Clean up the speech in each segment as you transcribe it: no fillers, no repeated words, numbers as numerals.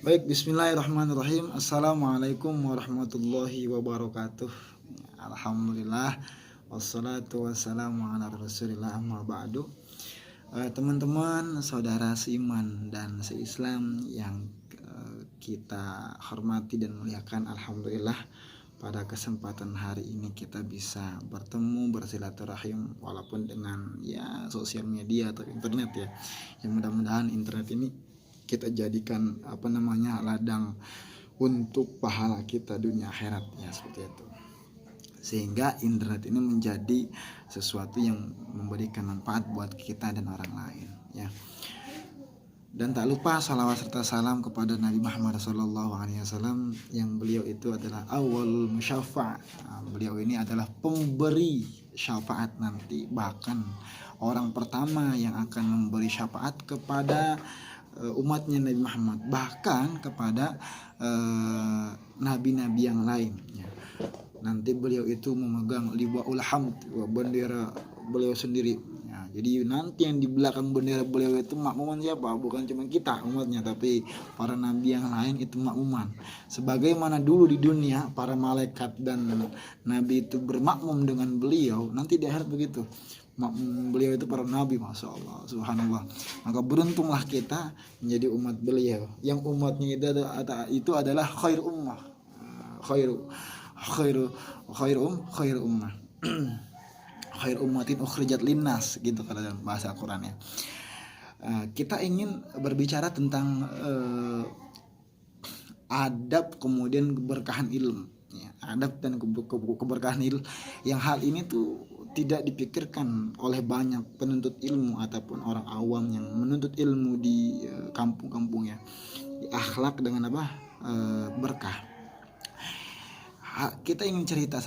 Baik, bismillahirrahmanirrahim. Assalamualaikum warahmatullahi wabarakatuh. Alhamdulillah, wassalatu wassalamu ala rasulillah, amma ba'du. Teman-teman, saudara seiman dan seislam yang kita hormati dan muliakan, alhamdulillah pada kesempatan hari ini kita bisa bertemu, bersilaturahim walaupun dengan sosial media atau internet ya. Yang mudah-mudahan internet ini kita jadikan ladang untuk pahala kita dunia akhirat ya, seperti itu. Sehingga internet ini menjadi sesuatu yang memberikan manfaat buat kita dan orang lain ya. Dan tak lupa salawat serta salam kepada Nabi Muhammad SAW yang beliau itu adalah awal musyafa'. Beliau ini adalah pemberi syafaat nanti, bahkan orang pertama yang akan memberi syafaat kepada umatnya Nabi Muhammad, bahkan kepada nabi-nabi yang lain ya. Nanti beliau itu memegang liwaul hamd, bendera beliau sendiri ya. Jadi nanti yang di belakang bendera beliau itu makmuman siapa? Bukan cuma kita umatnya, tapi para nabi yang lain itu makmuman. Sebagaimana dulu di dunia para malaikat dan nabi itu bermakmum dengan beliau, nanti di akhirat begitu. Beliau itu para nabi, masya Allah, subhanallah. Maka beruntunglah kita menjadi umat beliau, yang umatnya itu adalah khair ummah, khair ummah khair ummatin ukhrijat linnas, gitu kalau dalam bahasa Al-Qur'an ya. Kita ingin berbicara tentang adab kemudian keberkahan ilmu ya. Adab dan keberkahan ilmu, yang hal ini tuh tidak dipikirkan oleh banyak penuntut ilmu ataupun orang awam yang menuntut ilmu di kampung-kampung ya. Akhlak dengan berkah. Kita ingin cerita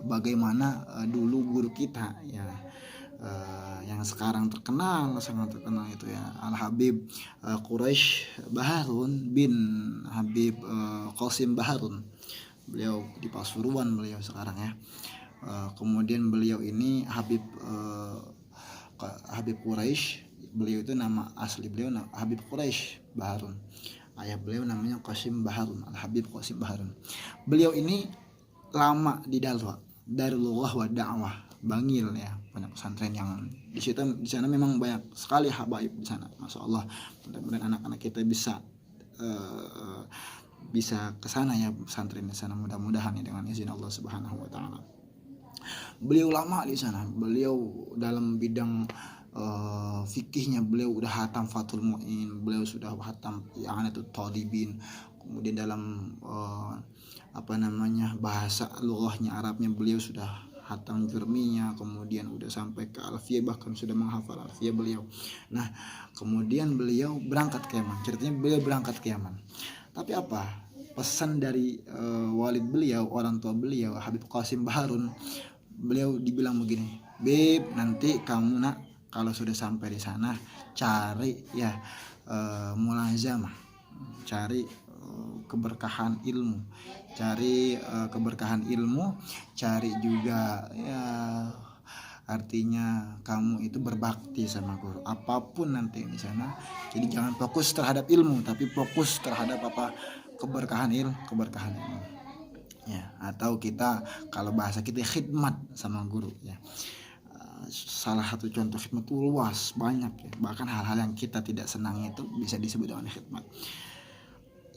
bagaimana dulu guru kita ya, yang sekarang sangat terkenal itu ya, Al Habib Quraisy Baharun bin Habib Qasim Baharun. Beliau di Pasuruan beliau sekarang ya. Kemudian beliau ini Habib Quraisy. Beliau itu nama asli beliau Habib Quraisy Baharun. Ayah beliau namanya Qasim Baharun, Al Habib Qasim Baharun. Beliau ini lama di Darullah wa Da'wah Bangil ya, banyak pesantren yang di sana memang banyak sekali habaib di sana, masya Allah. Mudah-mudahan anak-anak kita bisa ke sana ya, pesantren di sana, mudah-mudahan ya, dengan izin Allah Subhanahu wa taala. Beliau lama di sana. Beliau dalam bidang fikihnya beliau udah hatam Fathul Mu'in, beliau sudah hatam I'anatul Talibin. Kemudian dalam bahasa lughahnya Arabnya beliau sudah hatam Jurmiyah, kemudian udah sampai ke Alfiyah, bahkan sudah menghafal Alfiyah beliau. Nah, kemudian beliau berangkat ke Yaman. Ceritanya beliau berangkat ke Yaman. Tapi pesan dari walid beliau, orang tua beliau Habib Qasim Baharun, beliau dibilang begini, "Beb, nanti kamu kalau sudah sampai di sana cari ya mulazamah, cari keberkahan ilmu, cari juga ya, artinya kamu itu berbakti sama guru apapun nanti di sana. Jadi jangan fokus terhadap ilmu, tapi fokus terhadap keberkahan ilmu ya, atau kita kalau bahasa kita khidmat sama guru ya. Salah satu contoh khidmat itu luas, banyak ya, bahkan hal-hal yang kita tidak senang itu bisa disebut dengan khidmat.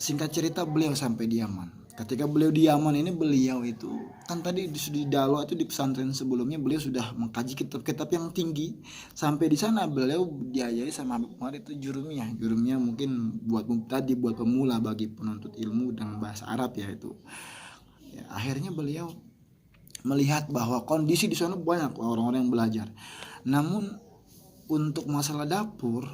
Singkat cerita, beliau sampai di Yaman. Ketika beliau di Yaman ini, beliau itu kan tadi di Dalo itu, di pesantren sebelumnya beliau sudah mengkaji kitab-kitab yang tinggi. Sampai di sana beliau diajari sama Habib Umar itu jurumiyah mungkin buat pemula bagi penuntut ilmu dan bahasa Arab ya itu. Ya, akhirnya beliau melihat bahwa kondisi di sana banyak orang-orang yang belajar. Namun untuk masalah dapur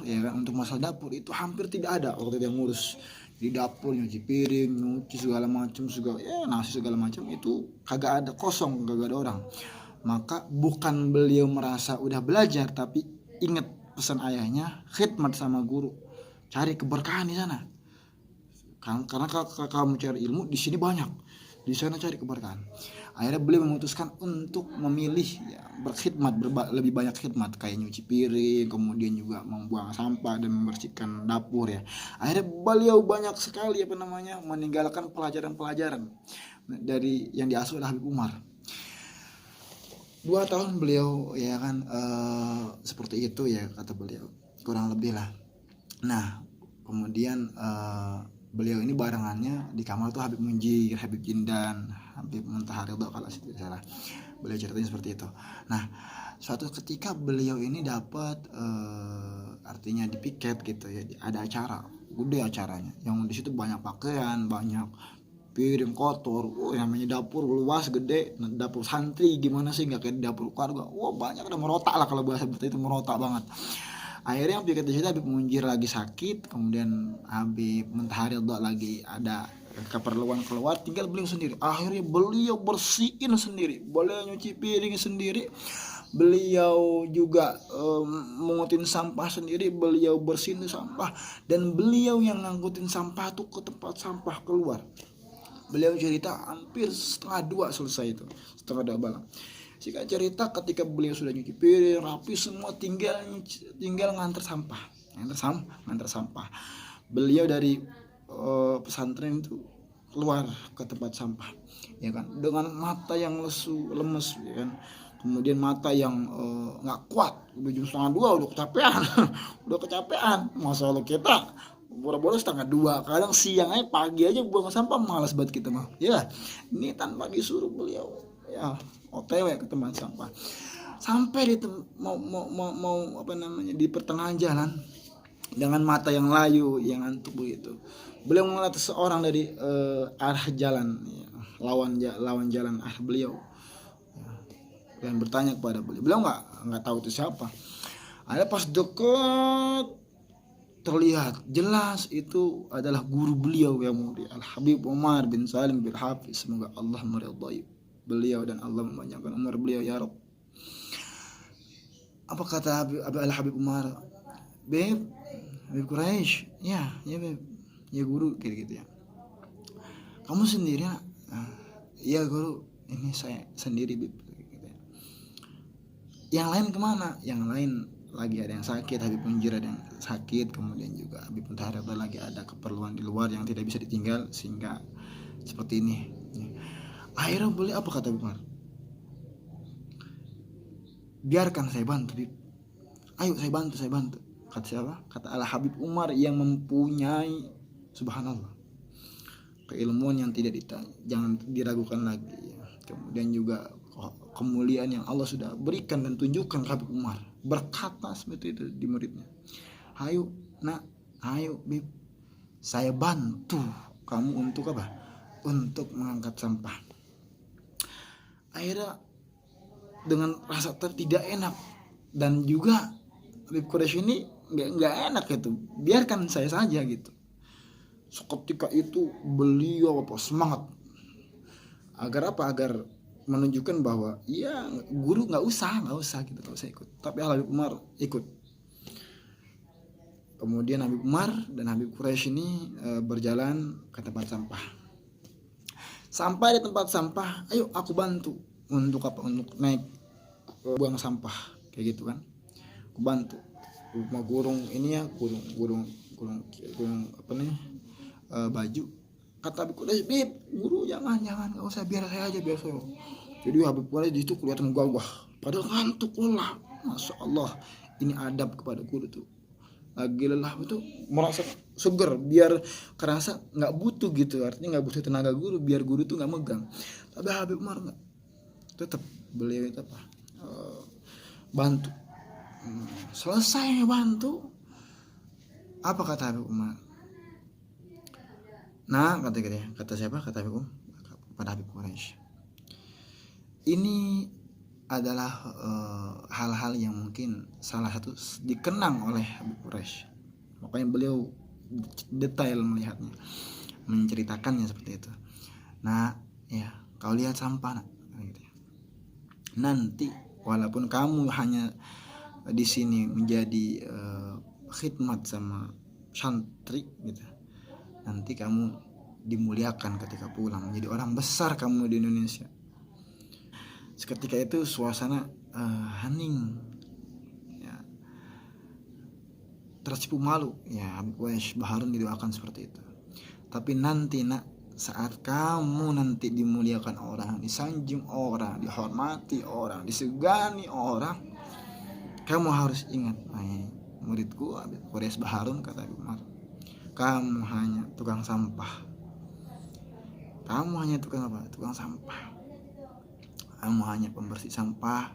itu hampir tidak ada orang yang ngurus di dapur, nyuci piring, nyuci segala macam, nasi segala macam itu kagak ada, kosong, kagak ada orang. Maka bukan beliau merasa udah belajar, tapi ingat pesan ayahnya, khidmat sama guru, cari keberkahan di sana. Karena kalau kamu cari ilmu di sini banyak. di sana cari keberkahan. Akhirnya beliau memutuskan untuk memilih ya, berkhidmat, lebih banyak khidmat kayak nyuci piring, kemudian juga membuang sampah dan membersihkan dapur ya. Akhirnya beliau banyak sekali meninggalkan pelajaran-pelajaran dari yang diasuh oleh Habib Umar. 2 tahun beliau ya kan seperti itu ya kata beliau, kurang lebih lah. Nah kemudian beliau ini barengannya di kamar tuh Habib Munjir, Habib Jindan, Habib Muntaha Ridho kalau tidak salah. Beliau ceritain seperti itu. Nah suatu ketika beliau ini dapat artinya di piket gitu ya, ada acara gede acaranya, yang di situ banyak pakaian, banyak piring kotor, namanya dapur luas gede, dapur santri gimana sih nggak kayak dapur keluarga, banyak, ada merotak lah kalau bahasa seperti itu, merotak banget. Akhirnya piket di situ Habib Munjir lagi sakit, kemudian Habib Muntaha Ridho lagi ada keperluan keluar, tinggal beliau sendiri. Akhirnya beliau bersihin sendiri, beliau nyuci piring sendiri, beliau juga mengutin sampah sendiri, beliau bersihin sampah, dan beliau yang ngangkutin sampah tuh ke tempat sampah keluar. Beliau cerita hampir 1:30 selesai itu, 1:30 malam. Singkat cerita ketika beliau sudah nyuci piring rapi semua, tinggal nganter sampah. Beliau dari pesantren itu keluar ke tempat sampah ya kan, dengan mata yang lemes ya kan, kemudian mata yang nggak kuat, udah jam 1:30 udah kecapean udah kecapean. Masalah kita boros-boros 1:30, kadang siang aja, pagi aja buang sampah malas banget kita mah ya. Ini tanpa disuruh beliau ya OTW ke tempat sampah. Sampai di pertengahan jalan, dengan mata yang layu, yang ngantuk begitu, beliau melihat seseorang dari arah jalan ya, lawan jalan beliau ya, dan bertanya kepada beliau. Beliau nggak tahu itu siapa. Ada pas dekat terlihat jelas itu adalah guru beliau yang mulia, Al Habib Umar bin Salim bin Hafiz. Semoga Allah meridhai beliau dan Allah memanjangkan umur beliau ya Rabb. Apa kata Al Habib Umar? Beb, Habib Quraisy, ya beb, ya guru, gitu ya. Kamu sendirian? Iya guru, ini saya sendiri beb. Gitu ya. Yang lain kemana? Yang lain lagi ada yang sakit, Habib Munjir ada yang sakit, kemudian juga Habib Muntaha Ridho lagi ada keperluan di luar yang tidak bisa ditinggal, sehingga seperti ini. Akhirnya boleh apa kata Habib Umar? Biarkan saya bantu, Bib. Ayo saya bantu. Kata siapa? Kata Al Habib Umar yang mempunyai subhanallah keilmuan yang jangan diragukan lagi ya. Kemudian juga kemuliaan yang Allah sudah berikan dan tunjukkan ke Habib Umar, berkata seperti itu di muridnya, ayo nak, ayo Bib, saya bantu kamu untuk apa? Untuk mengangkat sampah. Akhirnya dengan rasa tidak enak, dan juga Habib Quraisy ini nggak enak gitu, biarkan saya saja gitu. Seketika itu beliau semangat agar menunjukkan bahwa ya guru nggak usah gitu kalau saya ikut, tapi Habib Umar ikut. Kemudian Habib Umar dan Habib Quraisy ini berjalan ke tempat sampah. Sampai di tempat sampah, ayo aku bantu untuk apa? Untuk naik buang sampah kayak gitu kan. Aku bantu. Mau gurung ini ya, gurung apa nih? Baju. Kata Habib Quraisy, "Bib, guru jangan enggak usah, biar saya aja, biar saya." Jadi Habib Quraisy di situ kelihatan gagah, padahal ngantuk lelah. Masya Allah, ini adab kepada guru tuh. Lagi lelah itu merasa seger, biar kerasa nggak butuh gitu, artinya nggak butuh tenaga guru, biar guru tuh nggak megang. Tapi Habib Umar nggak, tetap beliau itu apa, bantu. Selesai bantu, apa kata Habib Umar? Nah kata siapa? Kata Habib Umar pada Habib Quraisy. Ini adalah hal-hal yang mungkin salah satu dikenang oleh Habib Quraisy. Makanya beliau detail melihatnya, menceritakannya seperti itu. Nah, ya, kau lihat sampah, gitu ya. Nanti walaupun kamu hanya di sini menjadi khidmat sama santri gitu, nanti kamu dimuliakan ketika pulang, menjadi orang besar kamu di Indonesia. Seketika itu suasana hening, ya, tersipu malu. Ya, Habib Quraish Baharun didoakan seperti itu. Tapi nanti nak, saat kamu nanti dimuliakan orang, disanjung orang, dihormati orang, disegani orang, kamu harus ingat, muridku Habib Quraish Baharun, kata Habib Umar, kamu hanya tukang sampah. Kamu hanya tukang apa? Tukang sampah. Kamu hanya pembersih sampah.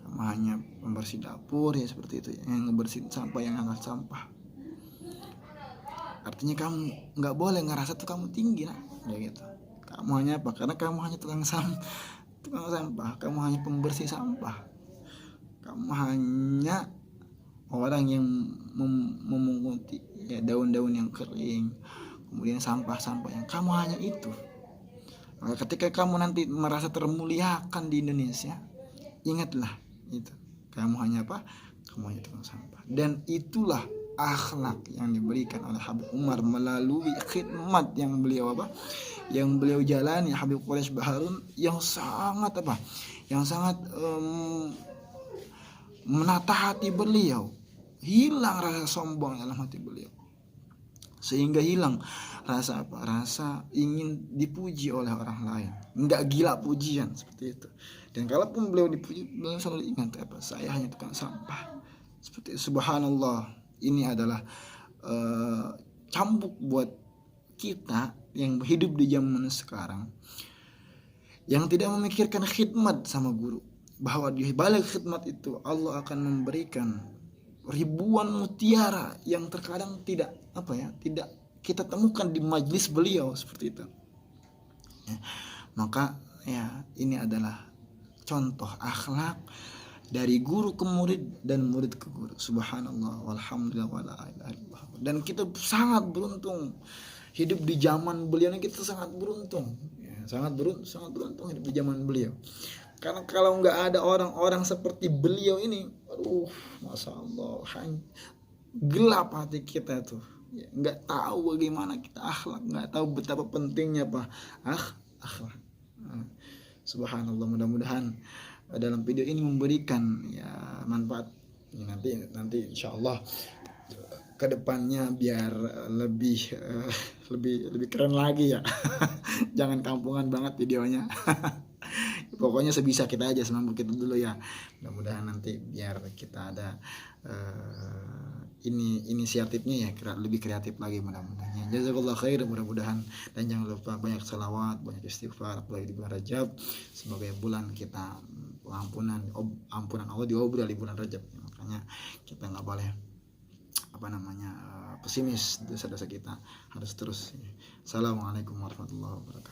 Kamu hanya pembersih dapur, ya seperti itu, yang ngebersihin sampah, yang angkat sampah. Artinya kamu nggak boleh ngerasa tuh kamu tinggi, nah, ya gitu. Kamu hanya apa? Karena kamu hanya tukang sampah. Kamu hanya pembersih sampah. Kamu hanya orang yang memunguti, ya, daun-daun yang kering, kemudian sampah-sampah, yang kamu hanya itu. Maka ketika kamu nanti merasa termuliakan di Indonesia, ingatlah itu, kamu hanya apa? Kamu hanya tukang sampah. Dan itulah akhlak yang diberikan oleh Habib Umar melalui khidmat yang beliau apa? Yang beliau jalani, Habib Quraish Baharun, yang sangat apa? Yang sangat menata hati beliau. Hilang rasa sombong dalam hati beliau, sehingga hilang rasa apa? Rasa ingin dipuji oleh orang lain. Enggak gila pujian seperti itu. Dan kalaupun beliau dipuji, beliau selalu ingat apa? Saya hanya tukang sampah. Seperti itu. Subhanallah. Ini adalah cambuk buat kita yang hidup di zaman sekarang, yang tidak memikirkan khidmat sama guru, bahwa di balik khidmat itu Allah akan memberikan ribuan mutiara yang terkadang tidak kita temukan di majelis beliau, seperti itu. Ya, maka ya, ini adalah contoh akhlak dari guru ke murid dan murid ke guru. Subhanallah, walhamdulillah, wala ilaha illallah. Dan kita sangat beruntung hidup di zaman beliau. Kita sangat beruntung, ya, sangat beruntung hidup di zaman beliau. Karena kalau nggak ada orang-orang seperti beliau ini, masya Allah, gelap hati kita tuh. Ya, nggak tahu bagaimana kita akhlak, nggak tahu betapa pentingnya akhlak. Subhanallah, mudah-mudahan dalam video ini memberikan ya manfaat. Ya, nanti insya Allah kedepannya biar lebih keren lagi ya. Jangan kampungan banget videonya. Pokoknya sebisa kita aja, semampu kita dulu ya. Mudah-mudahan nanti biar kita ada ini inisiatifnya ya, lebih kreatif lagi mudah-mudahan. Jazakallah khair, mudah-mudahan. Dan jangan lupa banyak selawat, banyak istighfar, apalagi di bulan Rajab. Sebagai bulan kita ampunan Allah diobrol di bulan Rajab. Makanya kita nggak boleh pesimis, dosa-dosa kita harus terus. Assalamualaikum warahmatullahi wabarakatuh.